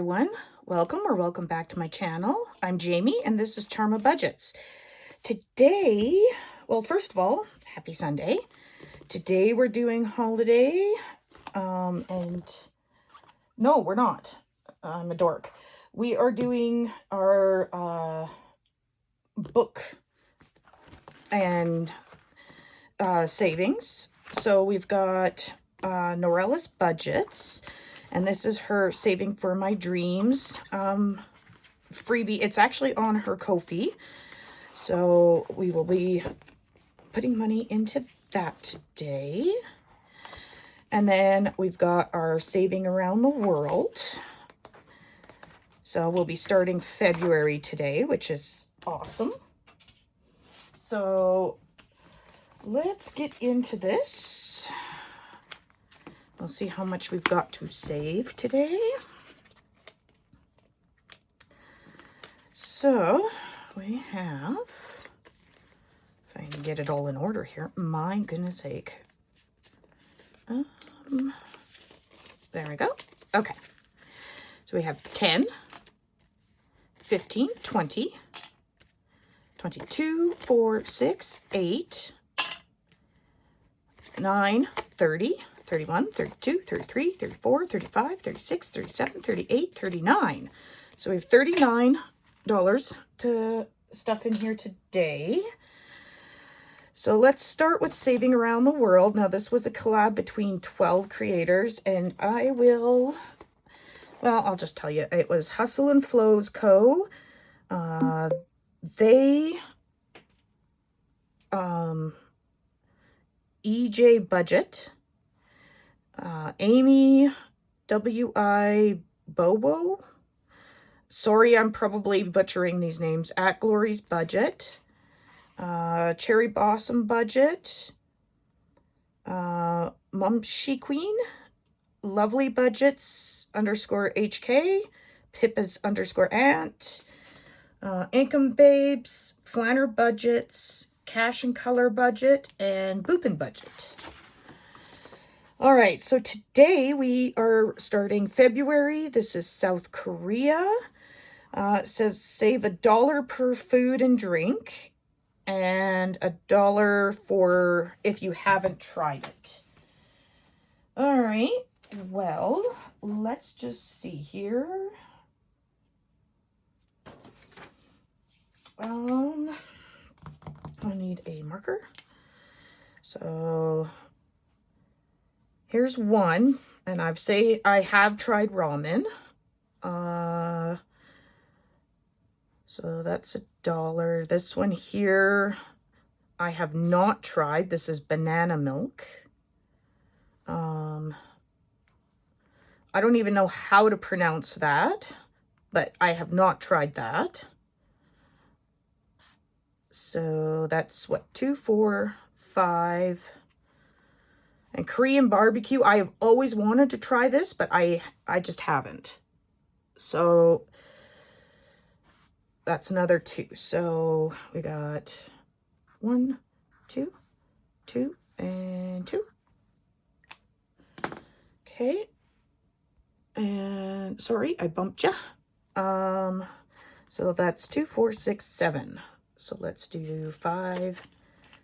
everyone. Welcome back to my channel. I'm Jamie and this is Charmabudgets. Today, well, first of all, happy Sunday. Today we're doing holiday, and no, we're not. I'm a dork. We are doing our book and savings. So we've got Norella's Budgets. And this is her Saving for My Dreams freebie. It's actually on her Ko-fi. So we will be putting money into that today. And then we've got our Saving Around the World. So we'll be starting February today, which is awesome. So let's get into this. We'll see how much we've got to save today. So we have, if I can get it all in order here, my goodness sake. There we go. Okay. So we have 10, 15, 20, 22, 4, 6, 8, 9, 30, 31, 32, 33, 34, 35, 36, 37, 38, 39. So we have $39 to stuff in here today. So let's start with Saving Around the World. Now this was a collab between 12 creators, and I'll just tell you, it was Hustle and Flows Co. EJ Budget, Amy W.I. Bobo. Sorry, I'm probably butchering these names. At Glory's Budget. Cherry Blossom Budget. Mumshy Queen. Lovely Budgets _HK. Pippa's _Aunt. Income Babes. Flanner Budgets. Cash and Color Budget. And Boopin' Budget. All right, so today we are starting February. This is South Korea. It says save $1 per food and drink and $1 for if you haven't tried it. All right, well, let's just see here. I need a marker. So here's one, and I have tried ramen. So that's $1. This one here, I have not tried. This is banana milk. I don't even know how to pronounce that, but I have not tried that. So that's what, 2, 4, 5. And Korean barbecue, I have always wanted to try this, but I just haven't. So that's another 2. So we got 1, 2, 2, and 2. Okay. And sorry, I bumped ya. So that's 2, 4, 6, 7. So let's do 5,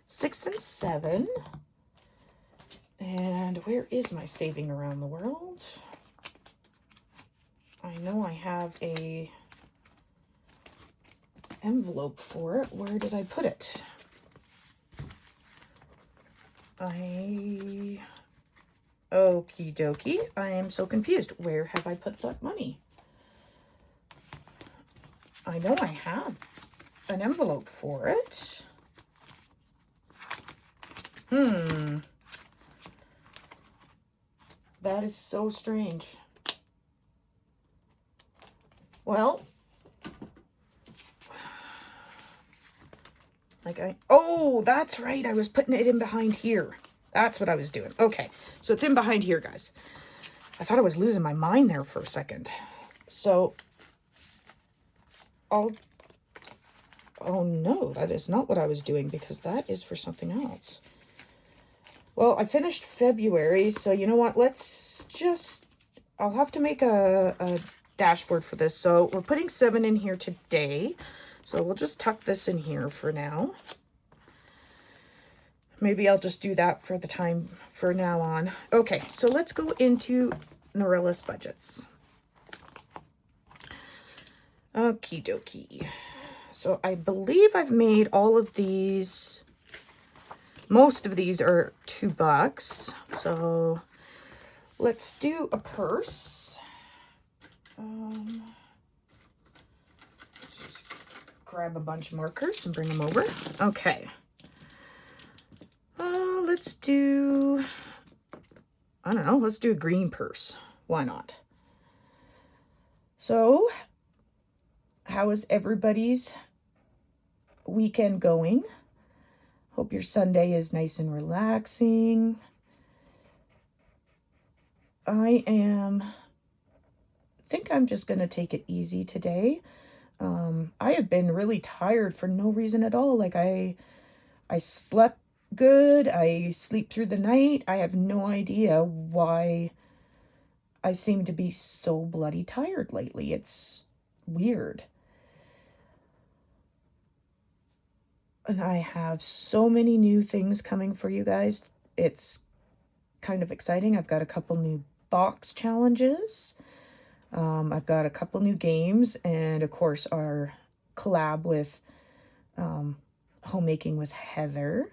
6, and 7. And where is my Saving Around the World? I know I have a envelope for it. Where did I put it? Okie dokie. I am so confused. Where have I put that money? I know I have an envelope for it. That is so strange. Well, oh, that's right. I was putting it in behind here. That's what I was doing. Okay, so it's in behind here, guys. I thought I was losing my mind there for a second. So, oh no, that is not what I was doing, because that is for something else. Well, I finished February, so you know what? Let's just, I'll have to make a dashboard for this. So we're putting 7 in here today. So we'll just tuck this in here for now. Maybe I'll just do that for the time for now on. Okay, so let's go into Norella's budgets. Okie dokie. So I believe I've made all of these. Most of these are $2. So let's do a purse. Just grab a bunch of markers and bring them over. Okay. Let's do, I don't know, let's do a green purse. Why not? So, how is everybody's weekend going? Hope your Sunday is nice and relaxing. I think I'm just going to take it easy today. I have been really tired for no reason at all. Like I slept good. I sleep through the night. I have no idea why I seem to be so bloody tired lately. It's weird. And I have so many new things coming for you guys. It's kind of exciting. I've got a couple new box challenges. I've got a couple new games, and of course our collab with Homemaking with Heather.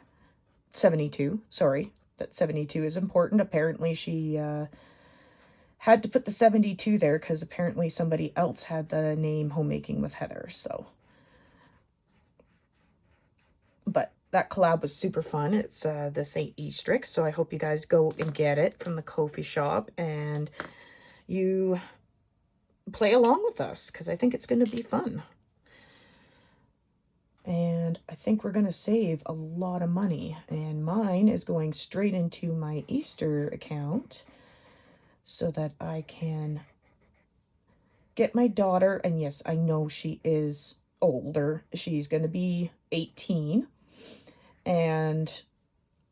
72, sorry. That 72 is important. Apparently she had to put the 72 there because apparently somebody else had the name Homemaking with Heather, so. But that collab was super fun. It's the St. Eastrix, so I hope you guys go and get it from the Ko-fi shop and you play along with us because I think it's going to be fun. And I think we're going to save a lot of money. And mine is going straight into my Easter account so that I can get my daughter. And yes, I know she is older. She's going to be 18.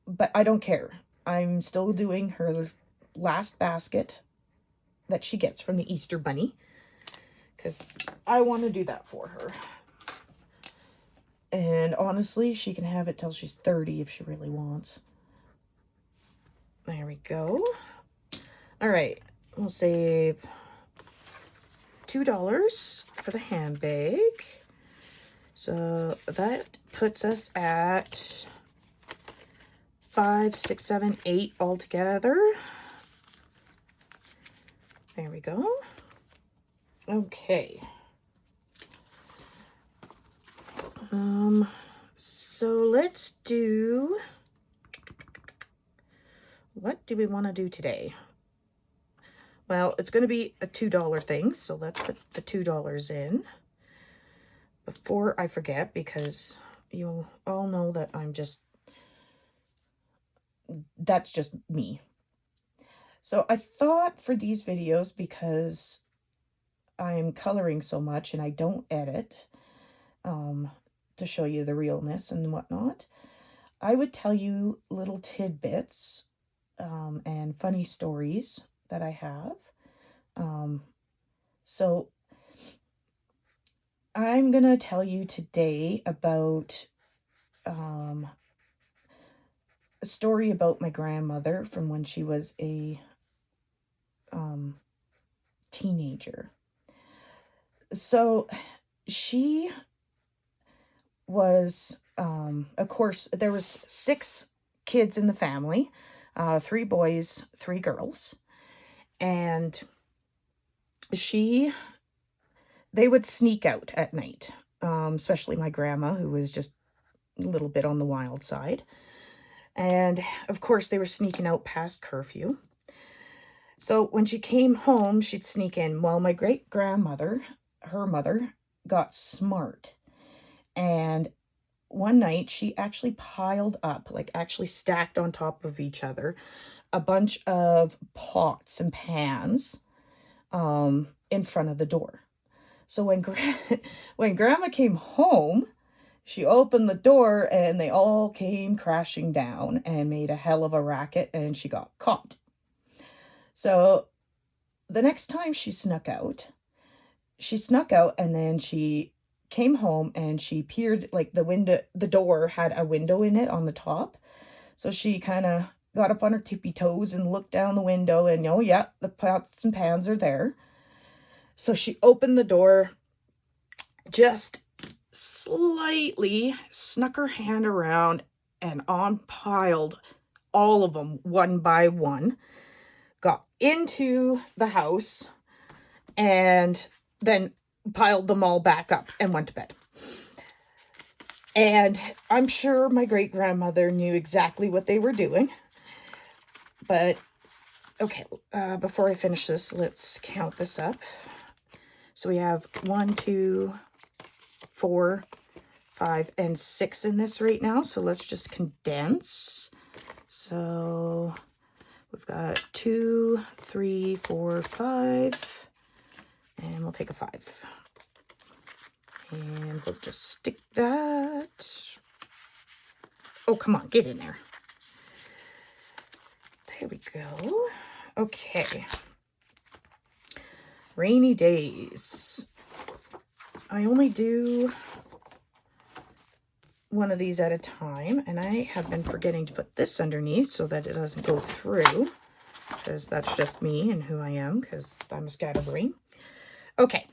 But I don't care. I'm still doing her last basket that she gets from the Easter Bunny because I want to do that for her. And honestly, she can have it till she's 30 if she really wants. There we go. All right, we'll save $2 for the handbag. So that puts us at 5, 6, 7, 8 altogether. There we go. Okay. So let's do, what do we want to do today? Well, it's going to be a $2 thing, so let's put the $2 in before I forget, because you all know that that's just me. So I thought for these videos, because I'm coloring so much and I don't edit, to show you the realness and whatnot, I would tell you little tidbits and funny stories that I have. So I'm going to tell you today about a story about my grandmother from when she was a teenager. So she was, of course, there was 6 kids in the family, 3 boys, 3 girls, and they would sneak out at night, especially my grandma, who was just a little bit on the wild side. And of course, they were sneaking out past curfew. So when she came home, she'd sneak in. Well, my great-grandmother, her mother, got smart. And one night, she actually piled up, like actually stacked on top of each other, a bunch of pots and pans in front of the door. So when Grandma came home, she opened the door and they all came crashing down and made a hell of a racket, and she got caught. So the next time she snuck out, she snuck out, and then she came home and she peered, like the door had a window in it on the top. So she kind of got up on her tippy toes and looked down the window, and oh yeah, the pots and pans are there. So she opened the door, just slightly snuck her hand around and piled all of them one by one, got into the house, and then piled them all back up and went to bed. And I'm sure my great-grandmother knew exactly what they were doing. But, okay, before I finish this, let's count this up. So we have 1, 2, 4, 5, and 6 in this right now. So let's just condense. So we've got 2, 3, 4, 5, and we'll take a 5. And we'll just stick that. Oh, come on, get in there. There we go. Okay. Rainy days. I only do one of these at a time, and I have been forgetting to put this underneath so that it doesn't go through, because that's just me and who I am, because I'm a scatterbrain. Okay.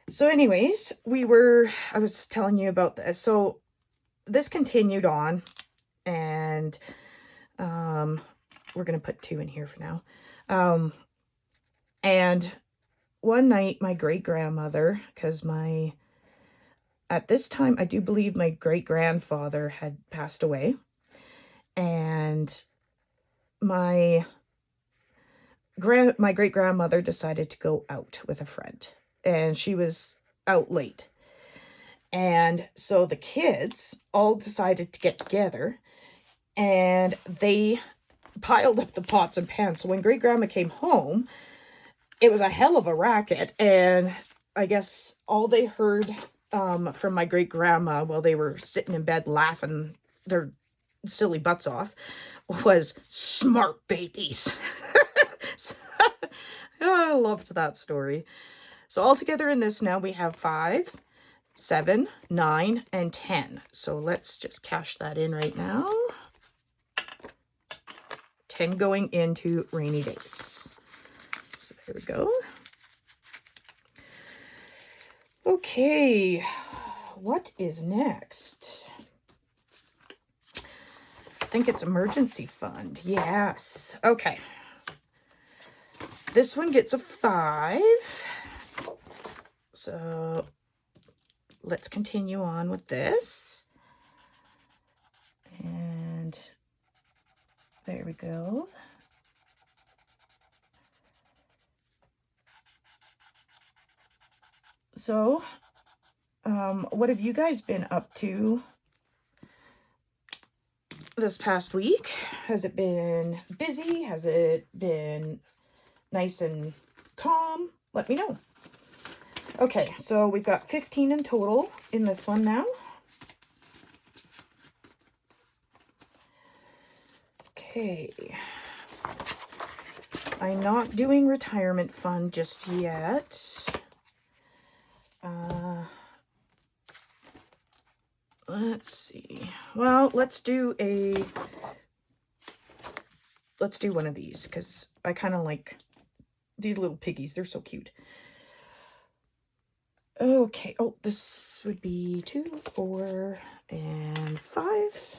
So anyways, I was telling you about this. So this continued on, and we're going to put 2 in here for now. And one night, my great-grandmother, because at this time, I do believe my great-grandfather had passed away, and my great-grandmother decided to go out with a friend, and she was out late. And so the kids all decided to get together, and they piled up the pots and pans. So when great-grandma came home, it was a hell of a racket, and I guess all they heard from my great-grandma while they were sitting in bed laughing their silly butts off was "smart babies." I loved that story. So altogether in this now we have 5, 7, 9, and 10. So let's just cash that in right now. 10 going into rainy days. So there we go. Okay, what is next? I think it's emergency fund. Yes. Okay. This one gets a 5. So let's continue on with this. And there we go. So, what have you guys been up to this past week? Has it been busy? Has it been nice and calm? Let me know. Okay, so we've got 15 in total in this one now. Okay. I'm not doing retirement fund just yet. Let's see. Well, let's do one of these, because I kind of like these little piggies. They're so cute. Okay. Oh, this would be 2, 4, and 5.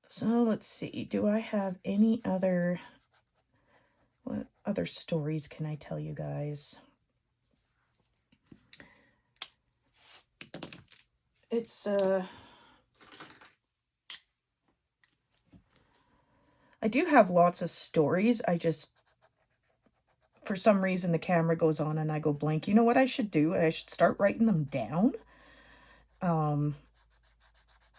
So let's see. Do I have any other... What other stories can I tell you guys? It's, I do have lots of stories. I just, for some reason, the camera goes on and I go blank. You know what I should do? I should start writing them down.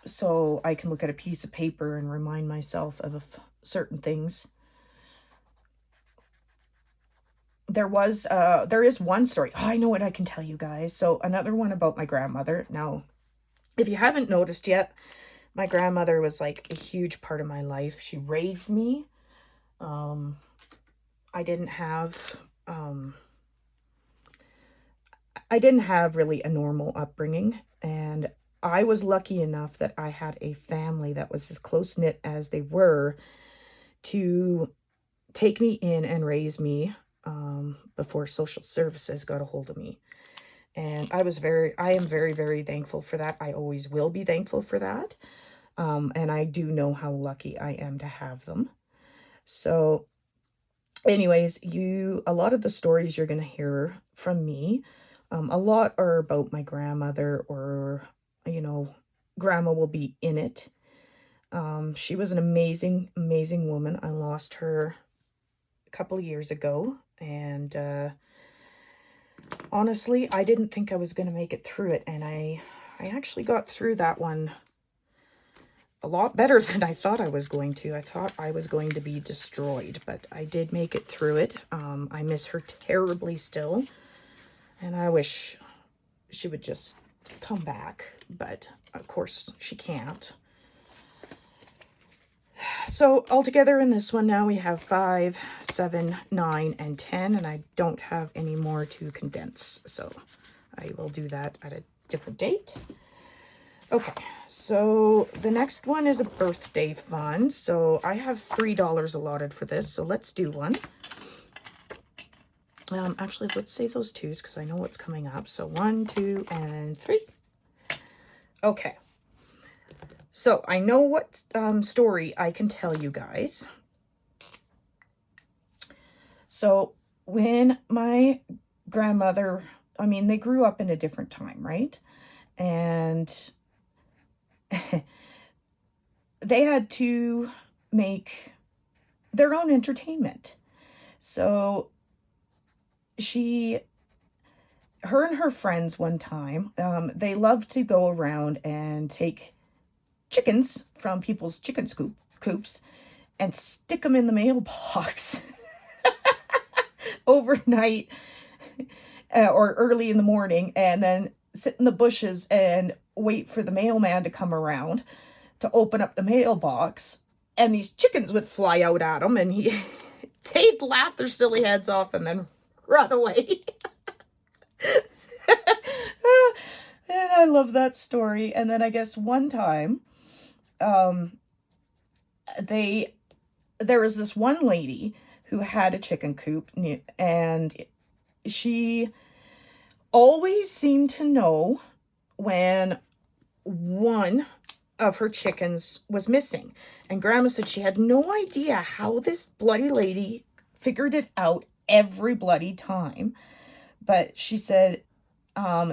So I can look at a piece of paper and remind myself of certain things. There is one story. Oh, I know what I can tell you guys. So another one about my grandmother. Now, if you haven't noticed yet, my grandmother was like a huge part of my life. She raised me. I didn't have I didn't have really a normal upbringing, and I was lucky enough that I had a family that was as close-knit as they were to take me in and raise me before social services got a hold of me. And I am very, very thankful for that. I always will be thankful for that. And I do know how lucky I am to have them. So anyways, a lot of the stories you're going to hear from me, a lot are about my grandmother, or, grandma will be in it. She was an amazing, amazing woman. I lost her a couple of years ago, and honestly, I didn't think I was going to make it through it, and I actually got through that one a lot better than I thought I was going to. I thought I was going to be destroyed, but I did make it through it. I miss her terribly still, and I wish she would just come back, but of course she can't. So altogether in this one now we have 5, 7, 9, and 10, and I don't have any more to condense, so I will do that at a different date. Okay, so the next one is a birthday fund. So I have $3 allotted for this, so let's do one. Actually, let's save those twos because I know what's coming up. So 1, 2, and 3. Okay. So I know what story I can tell you guys. So when my grandmother, they grew up in a different time, right? And they had to make their own entertainment. So her and her friends one time, they loved to go around and take chickens from people's chicken coops and stick them in the mailbox overnight or early in the morning, and then sit in the bushes and wait for the mailman to come around to open up the mailbox, and these chickens would fly out at him, and they'd laugh their silly heads off and then run away. And I love that story. And then I guess one time, there was this one lady who had a chicken coop, and she always seemed to know when one of her chickens was missing. And Grandma said she had no idea how this bloody lady figured it out every bloody time. But she said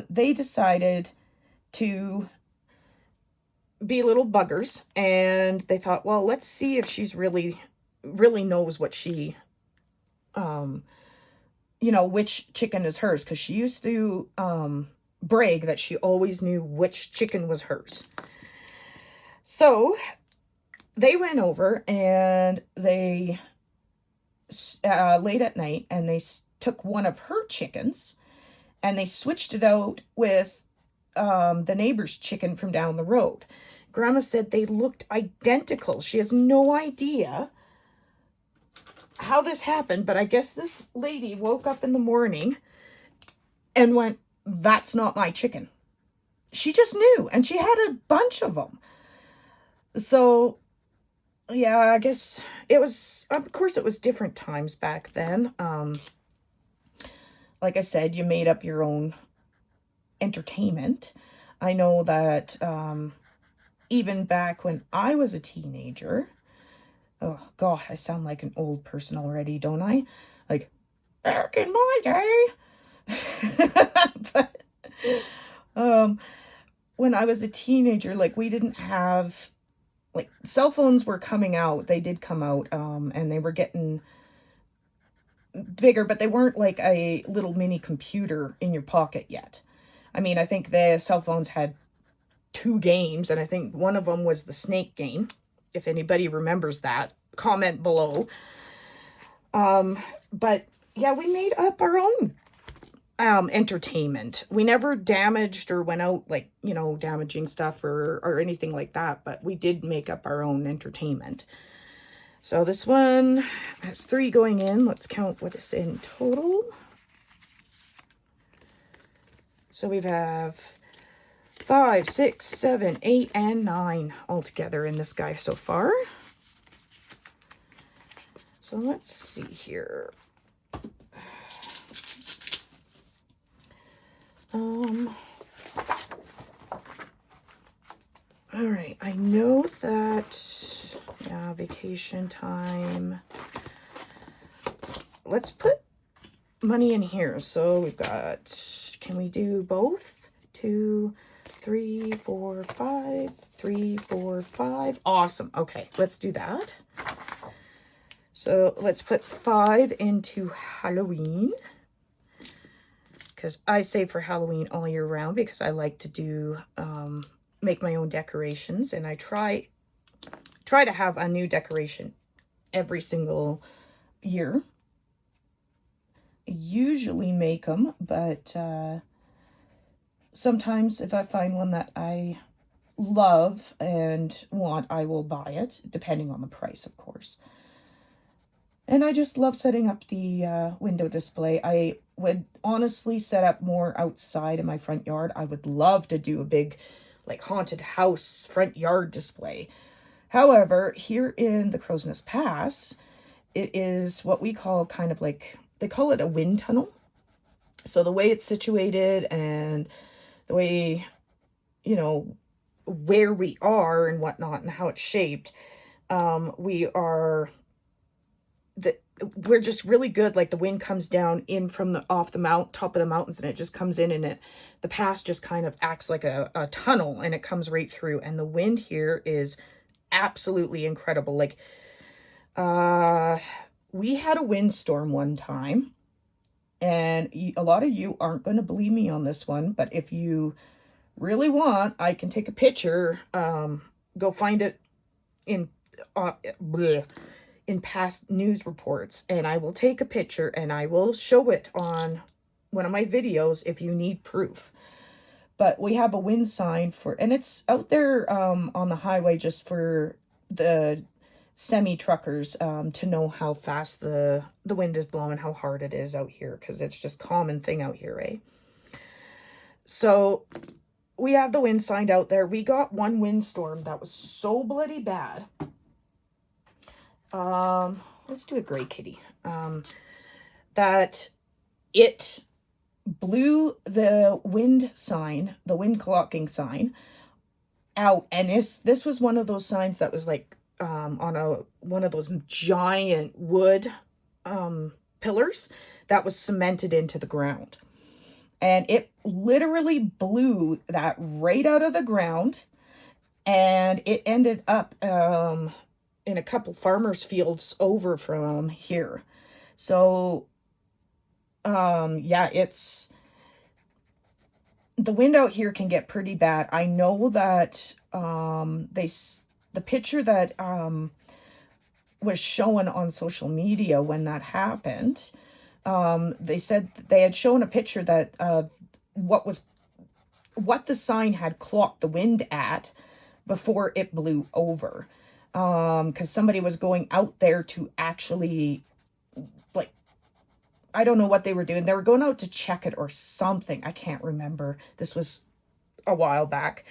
they decided to be little buggers, and they thought, well, let's see if she's really knows what she, which chicken is hers, because she used to brag that she always knew which chicken was hers. So they went over, and they late at night, and they took one of her chickens and they switched it out with the neighbor's chicken from down the road. Grandma said they looked identical. She has no idea how this happened, but I guess this lady woke up in the morning and went, "That's not my chicken." She just knew, and she had a bunch of them. So yeah, I guess it was, of course it was different times back then. Like I said, you made up your own entertainment. I know that even back when I was a teenager, oh God, I sound like an old person already, don't I? Like, back in my day. But when I was a teenager, like, we didn't have, like, cell phones were coming out. They did come out, and they were getting bigger, but they weren't like a little mini computer in your pocket yet. I think the cell phones had 2 games, and I think one of them was the snake game. If anybody remembers that, comment below. But yeah, we made up our own entertainment. We never damaged or went out, like, damaging stuff or anything like that, but we did make up our own entertainment. So this one has 3 going in. Let's count what is in total. So we have 5, 6, 7, 8, and 9 altogether in this guy so far. So let's see here. All right, I know that, yeah, vacation time. Let's put money in here. So we've got, can we do both? 2, 3, 4, 5, 3, 4, 5. Awesome. Okay, let's do that. So let's put 5 into Halloween, because I save for Halloween all year round because I like to do, make my own decorations, and I try to have a new decoration every single year. I usually make them, but sometimes if I find one that I love and want, I will buy it, depending on the price, of course. And I just love setting up the window display. I would honestly set up more outside in my front yard. I would love to do a big, like, haunted house front yard display. However, here in the Crow's Nest Pass, it is what we call kind of like, they call it a wind tunnel. So the way it's situated and the way, you know, where we are and whatnot and how it's shaped, we're just really good. Like, the wind comes down in from the top of the mountains, and it just comes in, and the pass just kind of acts like a tunnel, and it comes right through. And the wind here is absolutely incredible. Like, we had a windstorm one time, and a lot of you aren't going to believe me on this one, but if you really want, I can take a picture. Go find it in past news reports, and I will take a picture and I will show it on one of my videos if you need proof. But we have a wind sign and it's out there on the highway just for the semi-truckers to know how fast the wind is blowing, how hard it is out here, because it's just a common thing out here, eh? So we have the wind sign out there. We got one windstorm that was so bloody bad. Let's do a gray kitty. That it blew the wind sign, the wind clocking sign, out. And this was one of those signs that was like on one of those giant wood pillars that was cemented into the ground. And it literally blew that right out of the ground, and it ended up in a couple farmers' fields over from here. So yeah, the wind out here can get pretty bad. I know that the picture that was shown on social media when that happened, they said they had shown a picture that what the sign had clocked the wind at before it blew over. Because somebody was going out there to actually, like, I don't know what they were doing. They were going out to check it or something. I can't remember. This was a while back.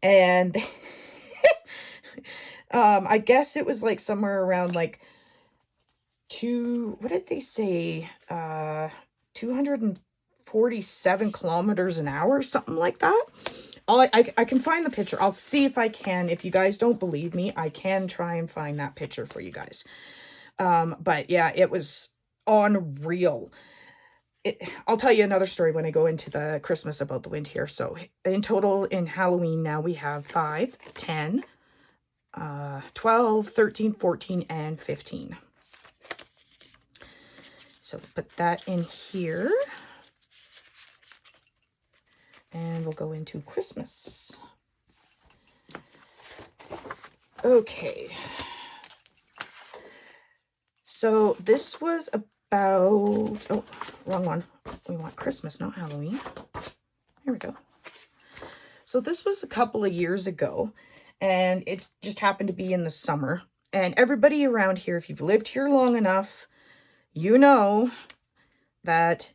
And I guess it was like somewhere around like what did they say? 247 kilometers an hour, something like that. I can find the picture. I'll see if I can. If you guys don't believe me, I can try and find that picture for you guys. But yeah, it was unreal. I'll tell you another story when I go into the Christmas about the wind here. So in total, in Halloween now, we have 5, 10, 12, 13, 14, and 15. So put that in here. And we'll go into Christmas. Okay. So this was about, oh, wrong one. We want Christmas, not Halloween. Here we go. So this was a couple of years ago, and it just happened to be in the summer. And everybody around here, if you've lived here long enough, you know that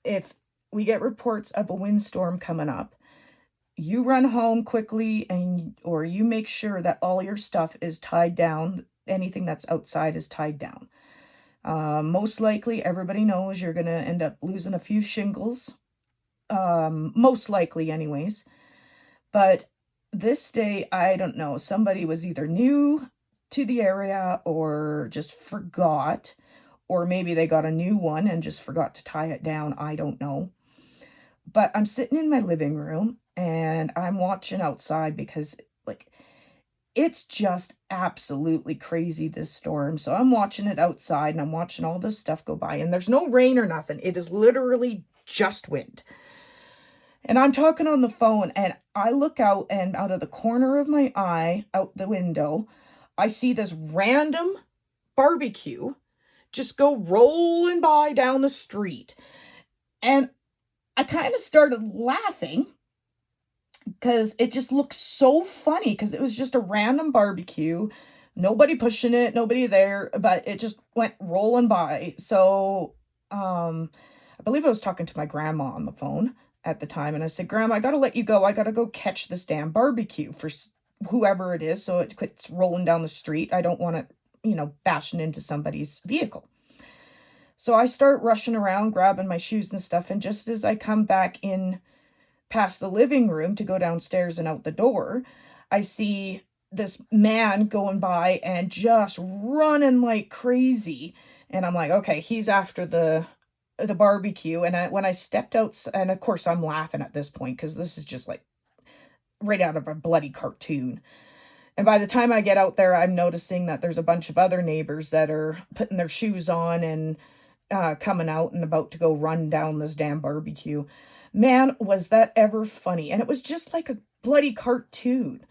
if we get reports of a windstorm coming up, you run home quickly or you make sure that all your stuff is tied down. Anything that's outside is tied down. Most likely, everybody knows you're going to end up losing a few shingles. Most likely anyways. But this day, I don't know, somebody was either new to the area or just forgot, or maybe they got a new one and just forgot to tie it down. I don't know. But I'm sitting in my living room and I'm watching outside because, like, it's just absolutely crazy, this storm. So I'm watching it outside and I'm watching all this stuff go by, and there's no rain or nothing. It is literally just wind. And I'm talking on the phone and I look out, and out of the corner of my eye, out the window, I see this random barbecue just go rolling by down the street. And I kind of started laughing because it just looked so funny, because it was just a random barbecue. Nobody pushing it, nobody there, but it just went rolling by. So I believe I was talking to my grandma on the phone at the time, and I said, Grandma, I gotta let you go. I gotta go catch this damn barbecue for whoever it is, so it quits rolling down the street. I don't want it, bashing into somebody's vehicle. So I start rushing around, grabbing my shoes and stuff, and just as I come back in past the living room to go downstairs and out the door, I see this man going by and just running like crazy. And I'm like, okay, he's after the barbecue. And when I stepped out, and of course I'm laughing at this point because this is just like right out of a bloody cartoon. And by the time I get out there, I'm noticing that there's a bunch of other neighbors that are putting their shoes on and coming out and about to go run down this damn barbecue. Man, was that ever funny. And it was just like a bloody cartoon.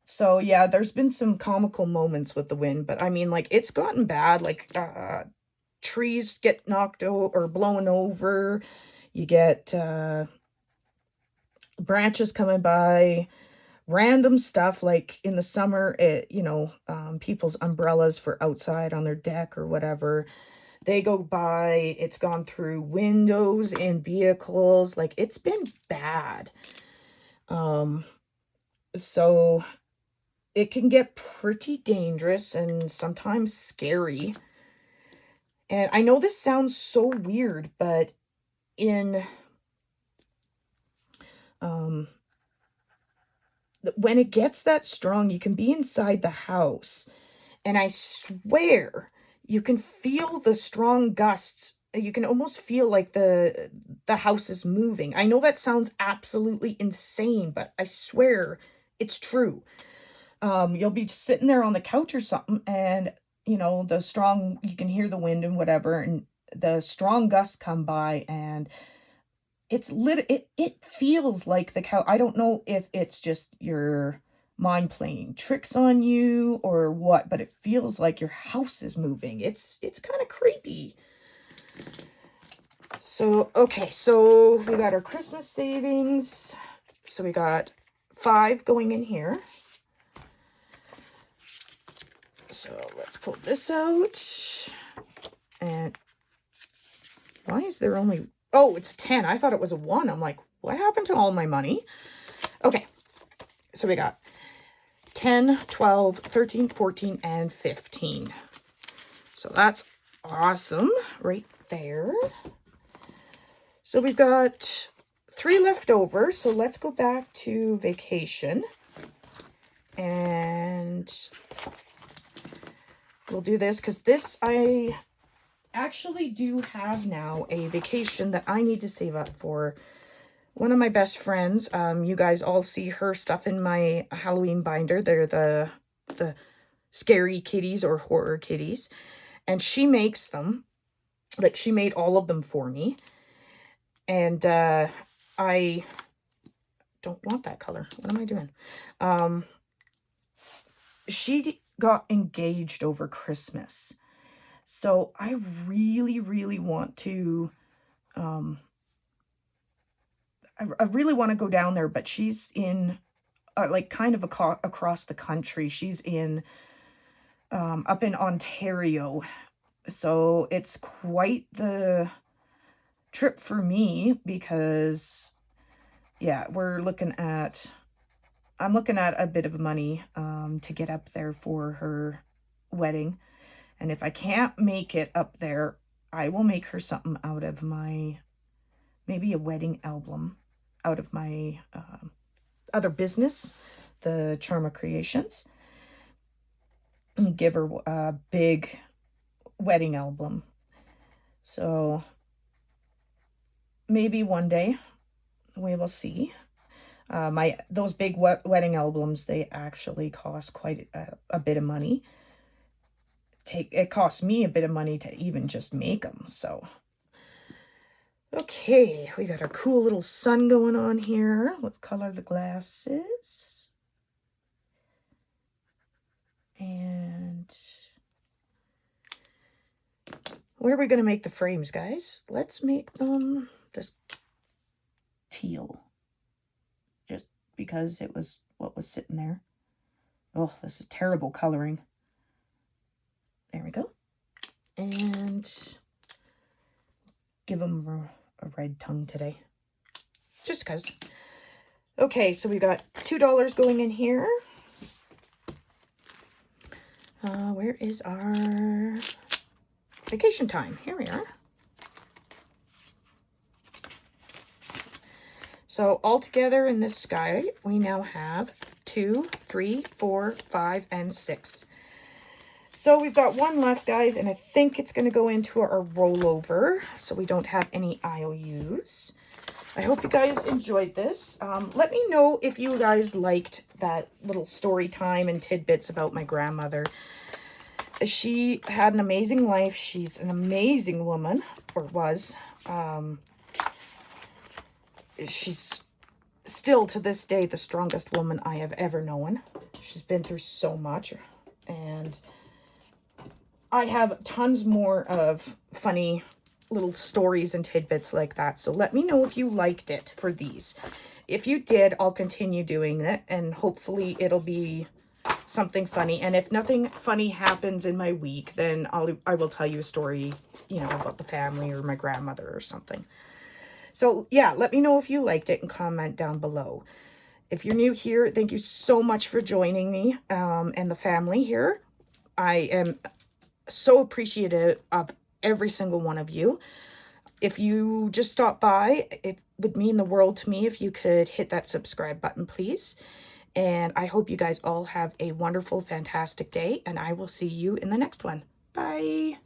So yeah, there's been some comical moments with the wind, but I mean, like, it's gotten bad. Like, trees get knocked or blown over. You get branches coming by, random stuff. Like in the summer, people's umbrellas for outside on their deck or whatever, they go by, it's gone through windows in vehicles. Like, it's been bad. So it can get pretty dangerous and sometimes scary. And I know this sounds so weird, but when it gets that strong, you can be inside the house, and I swear you can feel the strong gusts. You can almost feel like the house is moving. I know that sounds absolutely insane, but I swear it's true. You'll be sitting there on the couch or something, and you can hear the wind and whatever, and the strong gusts come by, and it feels like the couch. I don't know if it's just your mind playing tricks on you or what, but it feels like your house is moving. It's kind of creepy. So, okay, so we got our Christmas savings. So we got 5 going in here. So let's pull this out. And why is there only... Oh, it's 10. I thought it was a 1. I'm like, what happened to all my money? Okay, so we got 10, 12, 13, 14, and 15. So that's awesome right there. So we've got 3 left over. So let's go back to vacation. And we'll do this because I actually do have now a vacation that I need to save up for. One of my best friends, you guys all see her stuff in my Halloween binder. They're the scary kitties or horror kitties. And she makes them. Like, she made all of them for me. And I don't want that color. What am I doing? She got engaged over Christmas. So I really, really want to, I really want to go down there, but she's in, like, kind of across the country. She's in, up in Ontario. So it's quite the trip for me because, yeah, I'm looking at a bit of money to get up there for her wedding. And if I can't make it up there, I will make her something out of maybe a wedding album out of my other business, the Charma Creations, and give her a big wedding album. So maybe one day we will see. Those big wedding albums, they actually cost quite a bit of money. It costs me a bit of money to even just make them. So okay, we got our cool little sun going on here. Let's color the glasses. And where are we going to make the frames, guys? Let's make them this teal. Just because it was what was sitting there. Oh, this is terrible coloring. There we go. And give them a red tongue today. Just because. Okay, so we got $2 going in here. Where is our vacation time? Here we are. So all together in this sky, we now have 2, 3, 4, 5, and 6. So we've got one left, guys, and I think it's going to go into our rollover, so we don't have any IOUs. I hope you guys enjoyed this. Let me know if you guys liked that little story time and tidbits about my grandmother. She had an amazing life. She's an amazing woman, or was. She's still, to this day, the strongest woman I have ever known. She's been through so much, and I have tons more of funny little stories and tidbits like that. So let me know if you liked it for these. If you did, I'll continue doing it, and hopefully it'll be something funny. And if nothing funny happens in my week, then I will tell you a story, you know, about the family or my grandmother or something. So yeah, let me know if you liked it and comment down below. If you're new here, thank you so much for joining me and the family here. I am so appreciative of every single one of you. If you just stopped by, it would mean the world to me if you could hit that subscribe button, please. And I hope you guys all have a wonderful, fantastic day, and I will see you in the next one. Bye.